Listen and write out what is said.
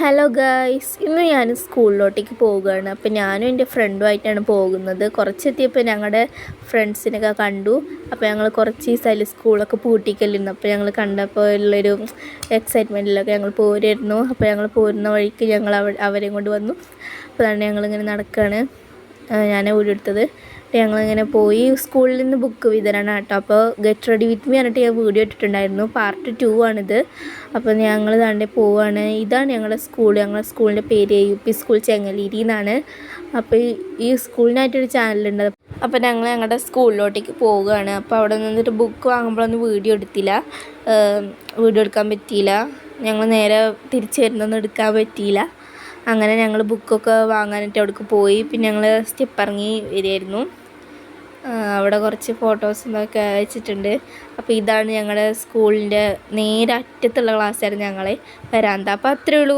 Hello guys, ഇന്ന് ഞാൻ സ്കൂളിലോട്ടേക്ക് പോവുകയാണ്. അപ്പോൾ ഞാനും എൻ്റെ ഫ്രണ്ടുമായിട്ടാണ് പോകുന്നത്. കുറച്ചെത്തിയപ്പോൾ ഞങ്ങളുടെ ഫ്രണ്ട്സിനൊക്കെ കണ്ടു. അപ്പോൾ ഞങ്ങൾ കുറച്ച് ദിവസമായാലും സ്കൂളൊക്കെ പൂട്ടിക്കലിരുന്നു. അപ്പോൾ ഞങ്ങൾ കണ്ടപ്പോൾ ഉള്ളൊരു എക്സൈറ്റ്മെൻറ്റിലൊക്കെ ഞങ്ങൾ പോരായിരുന്നു. അപ്പോൾ ഞങ്ങൾ പോരുന്ന വഴിക്ക് ഞങ്ങൾ അവരെയും കൊണ്ട് വന്നു. അപ്പോൾ അതാണ് ഞങ്ങളിങ്ങനെ നടക്കുകയാണ്. ഞാൻ വീഡിയോ എടുത്തത്. ഞങ്ങളിങ്ങനെ പോയി. സ്കൂളിൽ നിന്ന് ബുക്ക് വിതരണം കേട്ടോ. അപ്പോൾ ഗെറ്റ് റെഡി വിത്ത് മീ പറഞ്ഞിട്ട് ഞാൻ വീഡിയോ ഇട്ടിട്ടുണ്ടായിരുന്നു. പാർട്ട് 2 ആണിത്. അപ്പോൾ ഞങ്ങൾ താണ്ടെ പോവുകയാണ്. ഇതാണ് ഞങ്ങളുടെ സ്കൂളിൻ്റെ പേര് UP സ്കൂൾ ചെങ്ങലീരി എന്നാണ്. അപ്പോൾ ഈ സ്കൂളിനായിട്ടൊരു ചാനലുണ്ട്. അപ്പോൾ ഞങ്ങൾ ഞങ്ങളുടെ സ്കൂളിലോട്ടേക്ക് പോവുകയാണ്. അപ്പോൾ അവിടെ നിന്നിട്ട് ബുക്ക് വാങ്ങുമ്പോഴൊന്നും വീഡിയോ എടുക്കാൻ പറ്റിയില്ല. ഞങ്ങൾ നേരെ തിരിച്ച് വരുന്നൊന്നും എടുക്കാൻ പറ്റിയില്ല. അങ്ങനെ ഞങ്ങൾ ബുക്കൊക്കെ വാങ്ങാനായിട്ട് അവിടേക്ക് പോയി. പിന്നെ ഞങ്ങൾ സ്റ്റെപ്പ് ഇറങ്ങി വരികയായിരുന്നു. അവിടെ കുറച്ച് ഫോട്ടോസും ഇതൊക്കെ വെച്ചിട്ടുണ്ട്. അപ്പോൾ ഇതാണ് ഞങ്ങളുടെ സ്കൂളിൻ്റെ നേരെ അറ്റത്തുള്ള ക്ലാസ്സായിരുന്നു ഞങ്ങളെ വരാന്ത. അപ്പോൾ അത്രയേ ഉള്ളൂ.